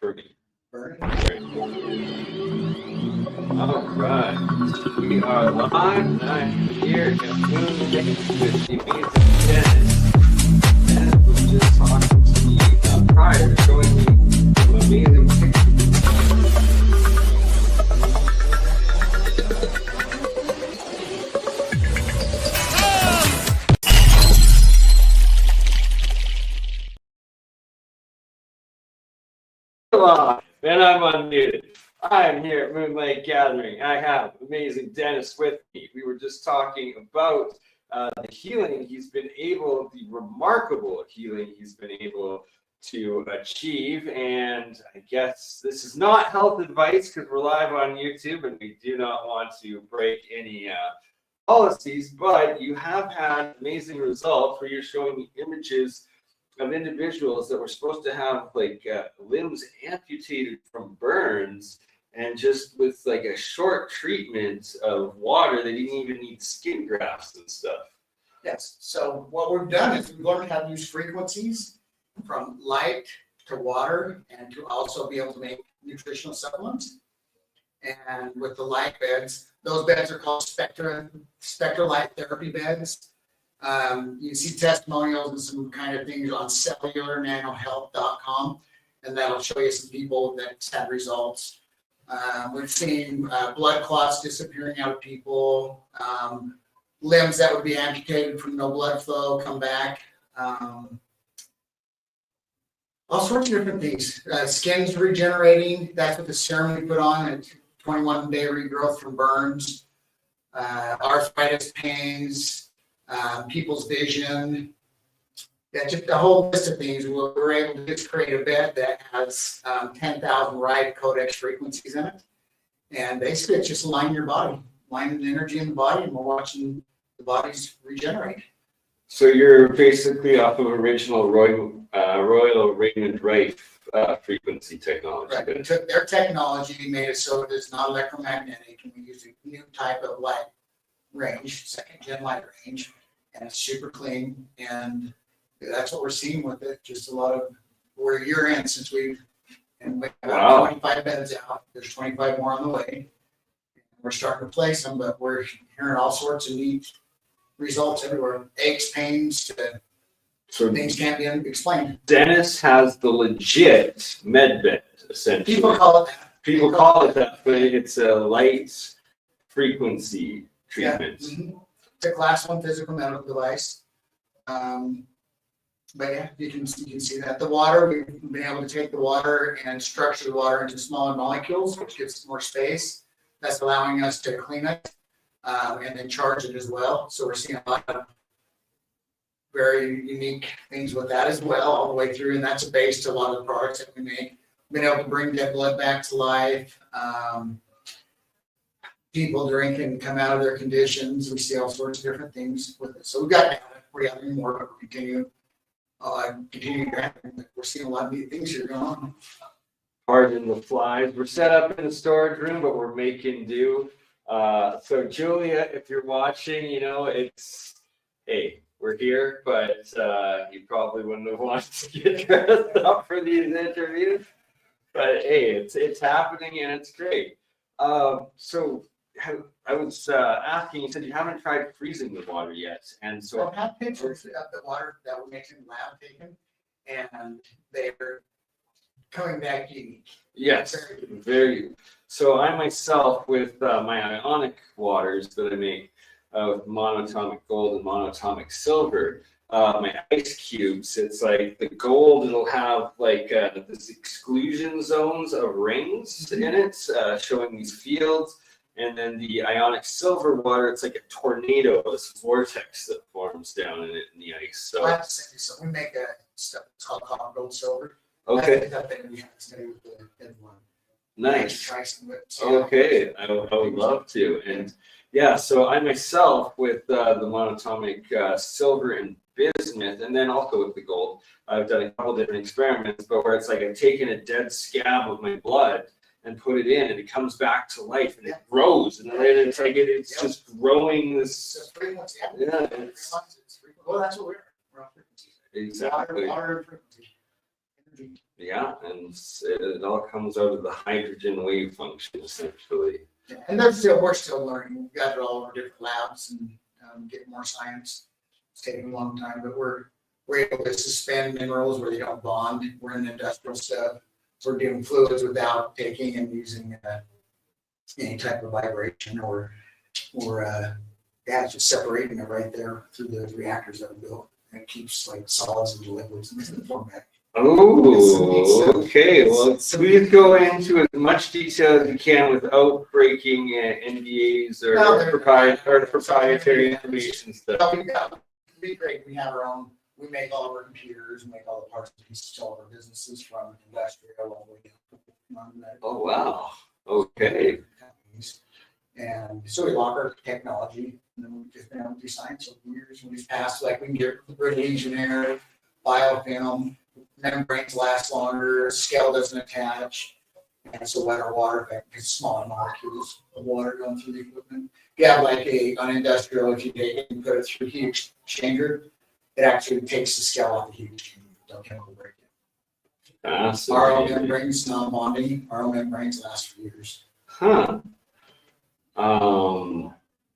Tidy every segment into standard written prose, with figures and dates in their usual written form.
BurnEye? BurnEye. All right. We are live here at Moon with the amazing Dennis. Dennis was just talking to me prior, showing me some amazing pictures. And I'm unmuted. I am here at Moonlight Gathering. I have amazing Dennis with me. We were just talking about the healing the remarkable healing he's been able to achieve. And I guess this is not health advice because we're live on YouTube and we do not want to break any policies, but you have had amazing results where you're showing me images of individuals that were supposed to have like limbs amputated from burns, and just with like a short treatment of water, they didn't even need skin grafts and stuff. Yes. So what we've done is we've learned how to use frequencies from light to water, and to also be able to make nutritional supplements. And with the light beds, those beds are called spectral light therapy beds. You can see testimonials and some kind of things on cellularnanohealth.com, and that'll show you some people that had results. We've seen blood clots disappearing out of people, limbs that would be amputated from no blood flow come back, all sorts of different things. Skin's regenerating. That's what the serum we put on, a 21-day regrowth from burns, arthritis pains, people's vision. Yeah, just a whole list of things. We're able to just create a bed that has 10,000 ride codex frequencies in it. And basically it's just aligning your body, aligning the energy in the body, and we're watching the bodies regenerate. So you're basically off of original Royal Raymond Wright frequency technology. Right. We took their technology, made it so it's not electromagnetic, and we used a new type of light range, second gen light range, and it's super clean. And that's what we're seeing with it. Just a lot of, we're a year in since we got 25 beds out. There's 25 more on the way. We're starting to place them, but we're hearing all sorts of neat results everywhere. Aches, pains, things can't be explained. Dennis has the legit med bed, essentially. People call it that. People call it that, but it's a light frequency treatment. Yeah. Mm-hmm. It's a class 1 physical medical device. But yeah, you can see that. The water, we've been able to take the water and structure the water into smaller molecules, which gives more space. That's allowing us to clean it and then charge it as well. So we're seeing a lot of very unique things with that as well, all the way through. And that's a base to a lot of the products that we make. Been able to bring dead blood back to life. People drink and come out of their conditions. We see all sorts of different things with it. So we've got data. We're gathering more, but we continue gathering. We're seeing a lot of neat things here going on. Pardon the flies. We're set up in the storage room, but we're making do. So Julia, if you're watching, it's, hey, we're here, but you probably wouldn't have wanted to get dressed up for these interviews. But hey, it's happening and it's great. So I was asking, you said you haven't tried freezing the water yet, and so I have pictures of the water that we're making in the lab taken, and they're coming back unique. Yes, very. So I myself, with my ionic waters that I make with monatomic gold and monatomic silver, my ice cubes, it's like the gold, it'll have like this exclusion zones of rings in it, showing these fields. And then the ionic silver water, it's like a tornado, this vortex that forms down in it in the ice. So I have to send you some. We make a stuff. It's called copper gold silver. Okay. Nice. Okay, I would love to. And yeah, so I myself, with the monatomic silver and bismuth, and then also with the gold, I've done a couple different experiments, but where it's like I've taken a dead scab of my blood and put it in, and it comes back to life, and it grows, and then it's like it's just growing this. Yeah, well, that's what we're on frequency. Exactly. Water frequency. energy. Yeah, and it all comes out of the hydrogen wave function, essentially. Yeah, and we're still learning. We've got it all over different labs and get more science. It's taking a long time, but we're able to suspend minerals where they don't bond. We're in industrial stuff. We're doing fluids without taking and using any type of vibration or it's just separating it right there through the reactors that are built. And it keeps like solids and liquids in the format. Oh, okay. Well, please go into as much detail as you can without breaking NDAs or proprietary information stuff. No, it'd be great. We have our own. We make all of our computers, we make all the parts and pieces to all of our businesses from industrial all the way down. Oh, wow. Okay. And so we lock our technology, and then we've just been able to do science over the years. We just passed, like, we can get Legionnaire, biofilm, membranes last longer, scale doesn't attach, and so wetter water effect, because smaller molecules of water going through the equipment. If you have like an industrial, if you take it and put it through a heat exchanger, it actually takes the scale off the heat exchanger. Don't chemical break it. Our own membranes, non-bonding, our own membranes last for years. Huh.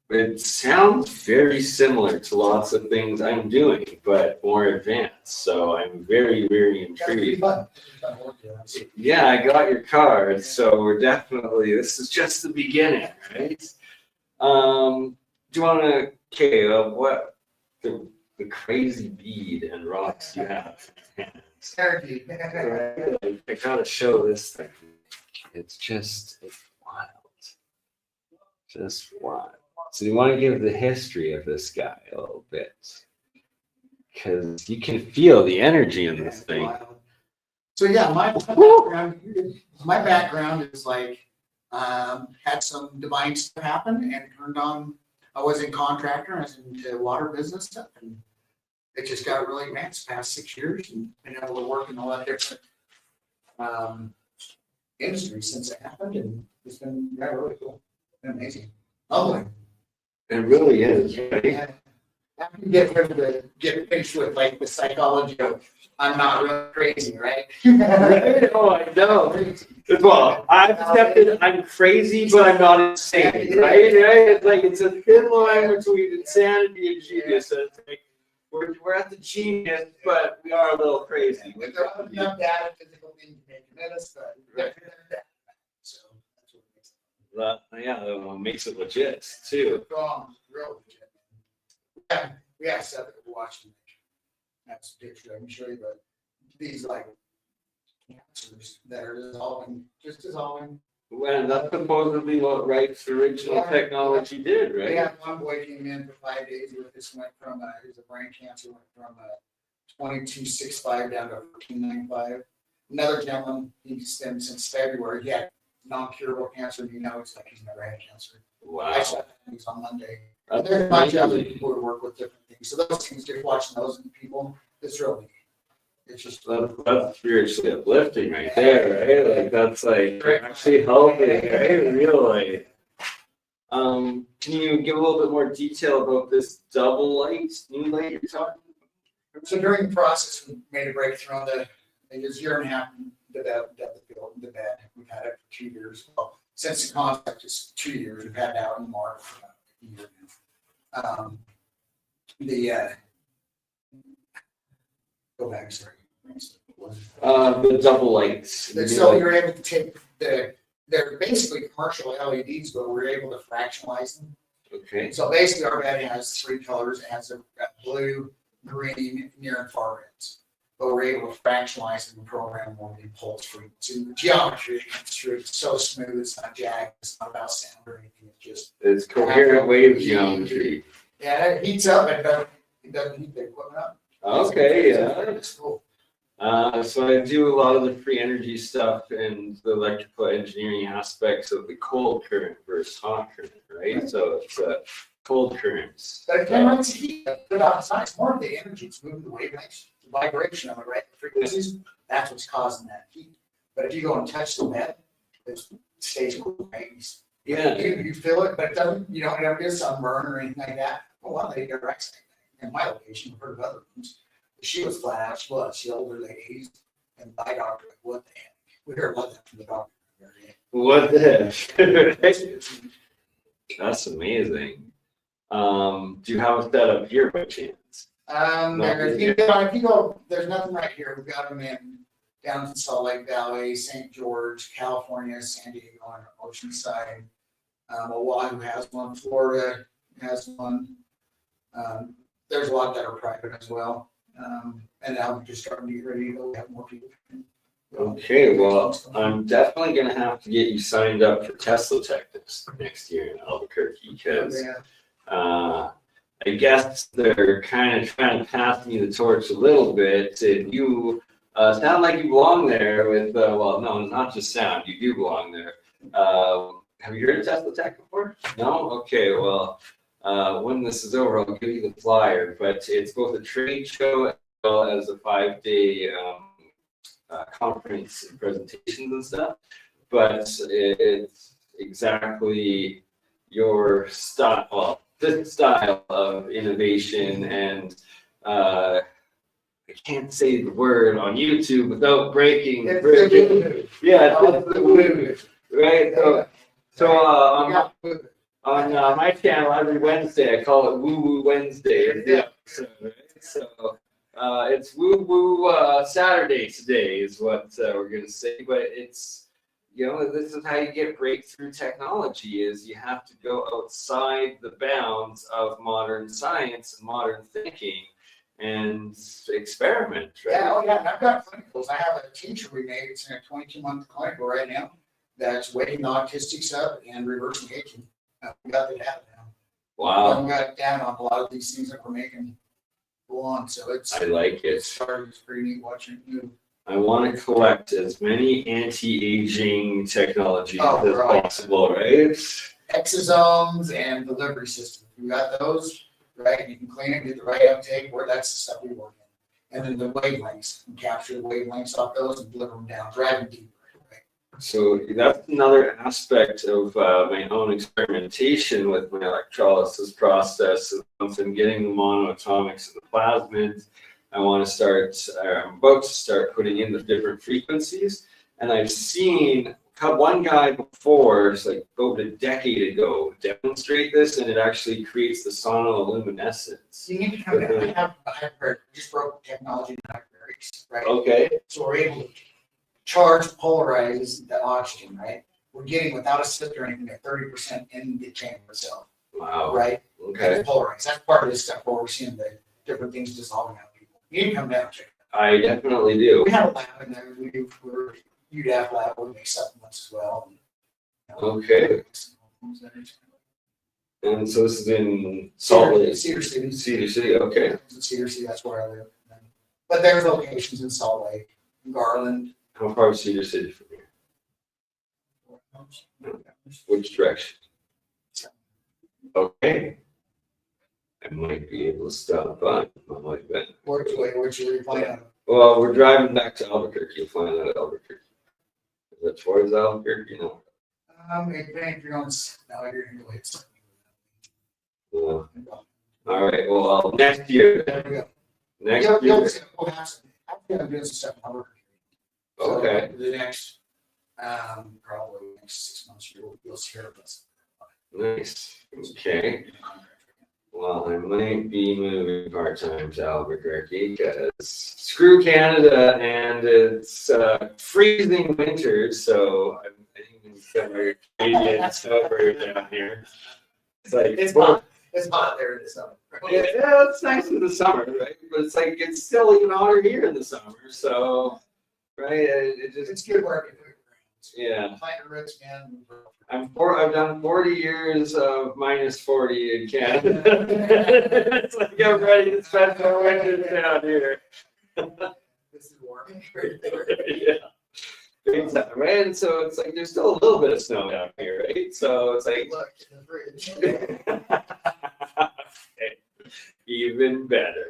It sounds very similar to lots of things I'm doing, but more advanced. So I'm very, very intrigued. Yeah, I got your card, so we're definitely, this is just the beginning, right? Do you want to, okay, what the crazy bead and rocks you have? I gotta show this thing. It's wild. Just wild. So you want to give the history of this guy a little bit, because you can feel the energy in this thing. So yeah, my background is like had some divine stuff happen and turned on. I was in contractor, I was into water business stuff, and it just got really advanced past 6 years, and been able to work in all that different industries since it happened, and it's been really cool, been amazing. Lovely. It really is, right? After you get finished with like the psychology of I'm not really crazy, right? Oh, I know. Well, I've accepted I'm crazy, but I'm not insane, right? It's like it's a thin line between insanity and genius. So it's like we're at the genius, but we are a little crazy. With enough data, physical things make us, but so that's what makes it. Yeah, makes it legit too. Real legit. We have stuff that we're watching. That's a picture I can show you, but these like cancers that are dissolving. Well, that's supposedly what Wright's original technology did, right? Yeah, one boy came in for 5 days with this, went from he was a brain cancer, went from 2265 down to 1495. Another gentleman, he's been since February. He had non-curable cancer, and it's like he's never had cancer. Wow. I saw things on Monday. There's a bunch of other people who work with different things. So those things, just watching those people, it's really, it's just. That's spiritually uplifting right there, right? Like that's like actually helping, right? Really. Can you give a little bit more detail about this double light, new light you're talking about? So during the process, we made a breakthrough on it was a year and a half the bed. We've had it for 2 years. Well, since the concept is 2 years, we've had it out in the market for about a year now. Go back, sorry. The double lights. So you're able to take they're basically commercial LEDs, but we're able to fractionalize them. Okay. So basically our bed has 3 colors. It has a blue, green, near and far reds. But we're able to fractionalize them and program them on the pulse frequency. The geometry comes through. It's so smooth. It's not jagged. It's not about sound or anything. It's coherent wave geometry. Yeah, it heats up. It doesn't heat the equipment up. Okay, yeah. It's cool. So I do a lot of the free energy stuff and the electrical engineering aspects of the cold current versus hot current, right? So it's cold currents. But it generates heat. It's more of the energy. It's moving the wavelengths, the vibration of it, right? The frequencies. That's what's causing that heat. But if you go and touch the bed, it stays cool, right? Yeah. You feel it, but it doesn't. You don't ever get sunburn or anything like that. Well, one lady got wrecked in my location. I've heard of other ones. She was flat out. She was. She older, late 80s. And the eye doctor, like, what the heck? We heard about that from the doctor. What the heck? That's amazing. Do you have a setup here by chance? If you go, there's nothing right here. We've got them in down in Salt Lake Valley, St. George, California, San Diego on Oceanside. Oahu has one, Florida has one. There's a lot that are private as well. And now we're just starting to get ready to go. We have more people. Okay, well, I'm definitely going to have to get you signed up for Teslatech next year in Albuquerque because I guess they're kind of trying to pass me the torch a little bit. And you sound like you belong there with, well, no, not just sound, you do belong there. Have you heard of Teslatech before? No? Okay, well, when this is over, I'll give you the flyer. But it's both a trade show as well as a 5-day conference and presentations and stuff. But it's exactly your style, well, this style of innovation, and I can't say the word on YouTube without breaking. Yeah, right. So on my channel every Wednesday, I call it Woo Woo Wednesday. Yeah. So it's Woo Woo Saturday today is what we're gonna say, but it's. This is how you get breakthrough technology is you have to go outside the bounds of modern science and modern thinking and experiment, right? Yeah, and I've got clinicals. I have a teacher we made. It's in a 22-month clinical right now that's waking autistics up and reversing aging. We got the data now. Wow. We got data on a lot of these things that we're making go on. So I like it. It's pretty neat watching you. I want to collect as many anti-aging technologies as possible, right? Exosomes and delivery systems. We got those, right? You can clean it, get the right uptake, where that's the stuff we work in. And then the wavelengths, and capture the wavelengths off those and deliver them down, drive them deeper. Right? So that's another aspect of my own experimentation with my electrolysis process. Once I'm getting the monoatomics and the plasmids, I'm about to start putting in the different frequencies. And I've seen one guy before, it's like over a decade ago, demonstrate this, and it actually creates the sonoluminescence. You need to come in. I just broke technology in hyperbarics, right? Okay. So we're able to charge, polarize the oxygen, right? We're getting, without a sifter or anything, at 30% in the chamber itself. Wow. Right? Okay. Polarize. That's part of this stuff where we're seeing the different things dissolving out. You need to come down and check it out. I definitely do. We have a lab in there. We're UDAF lab. We make supplements as well. Okay. And so this is in Salt Lake. Cedar City. Cedar City, okay. Cedar City, that's where I live. But there's locations in Salt Lake, Garland. How far is Cedar City from here? Which direction? Okay. I might be able to stop by. Which way you planning? Well, we're driving back to Albuquerque. You'll find out at Albuquerque. Is that towards Albuquerque? No. If you're on, no, you're going to go hit something. All right. Well, next year. There we go. Next year. We'll have some. I'm going to do some stuff in Albuquerque. Okay. So the next, probably next 6 months, you'll hear of us. Nice. Okay. Well, I might be moving part-time to Albuquerque because screw Canada and it's freezing winters, so I'm thinking summer Canadian summer down here. It's like it's hot. It's hot there in the summer. Yeah, it's nice in the summer, right? But it's like it's still even hotter here in the summer. So, right? It's good work. Yeah. Plant roots, man. I've done 40 years of minus 40 in Canada. It's like I'm ready to spend more winters down here. This is warm. Yeah. Exactly, right? And so it's like there's still a little bit of snow down here, right? So it's like look in the fridge. Okay. Even better.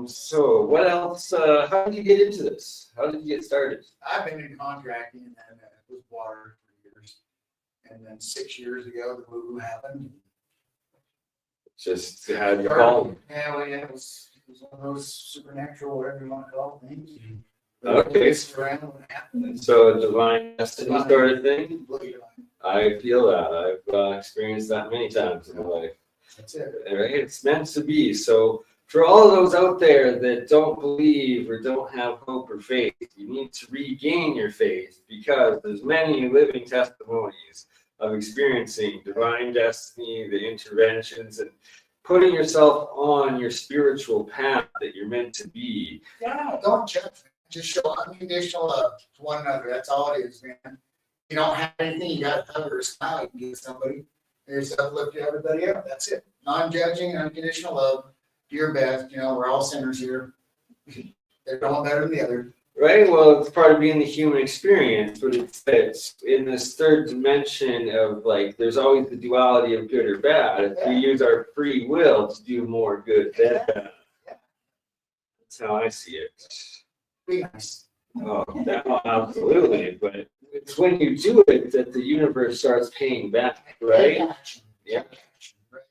So what else? How did you get into this? How did you get started? I've been in contracting and with water for years. And then 6 years ago, the woo happened. Just had your call. Yeah, well, yeah, it was It's one of those supernatural, whatever you want to call it, things. Okay. It's around what happened. So a divine destiny sort of thing. Completely divine. I feel that. I've experienced that many times in my life. That's it. Right? It's meant to be. So for all of those out there that don't believe or don't have hope or faith, you need to regain your faith, because there's many living testimonies of experiencing divine destiny, the interventions, and putting yourself on your spiritual path that you're meant to be. Yeah, don't judge. Just show unconditional love to one another. That's all it is, man. You don't have anything, you got to hug or smile. You can give somebody. There's uplift to everybody else. That's it. Non-judging, unconditional love. Do your best. You know, we're all sinners here. They're all better than the other. Right? Well, it's part of being the human experience, but it's in this third dimension of, like, there's always the duality of good or bad. If we use our free will to do more good than bad. That's how I see it. Be nice. Oh, absolutely. But it's when you do it that the universe starts paying back, right? Take action. Yeah. Take action, right?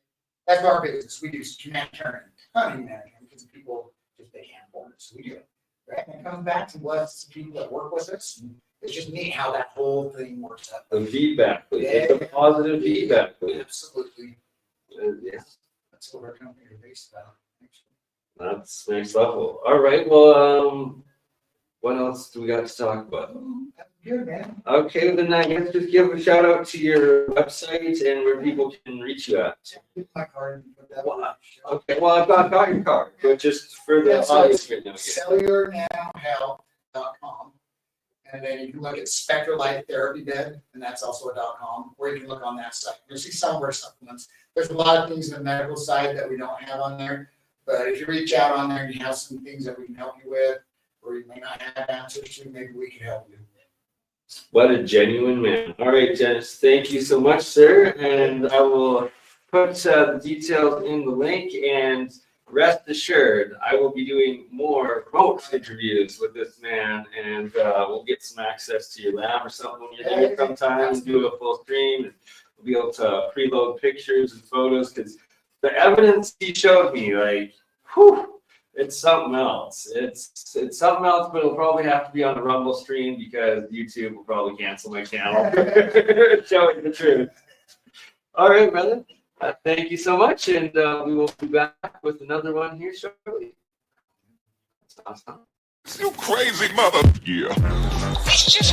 That's our business. We do humanitarian. Not humanitarian, because people just they can't afford it. So we do it. Right? And it comes back to bless the people that work with us. It's just neat how that whole thing works out. The feedback loop. It's a positive feedback loop. Absolutely. Yeah. That's what our company is based on. That's next level. All right. Well, what else do we got to talk about? That's good, man. Okay, then I guess just give a shout out to your website and where people can reach you at. Get my card and put that Well, on. Okay, well, I've got your card, but just for the audience right now. CellularNowHealth.com. And then you can look at Spectral Light Therapy Bed, and that's also a .com, or you can look on that site. You'll see some of our supplements. There's a lot of things in the medical side that we don't have on there, but if you reach out on there and you have some things that we can help you with, or you may not have answers to, maybe we can help you. What a genuine man. All right, Dennis, thank you so much, sir. And I will put the details in the link, and rest assured, I will be doing more remote interviews with this man, and we'll get some access to your lab or something when you're there sometime and do a full stream, and we'll be able to preload pictures and photos, because the evidence he showed me, like, whew, it's something else. It's something else, but it'll probably have to be on the Rumble stream, because YouTube will probably cancel my channel. Showing the truth. All right, brother. Thank you so much, and we will be back with another one here shortly. That's awesome. You crazy mother. Yeah. It's just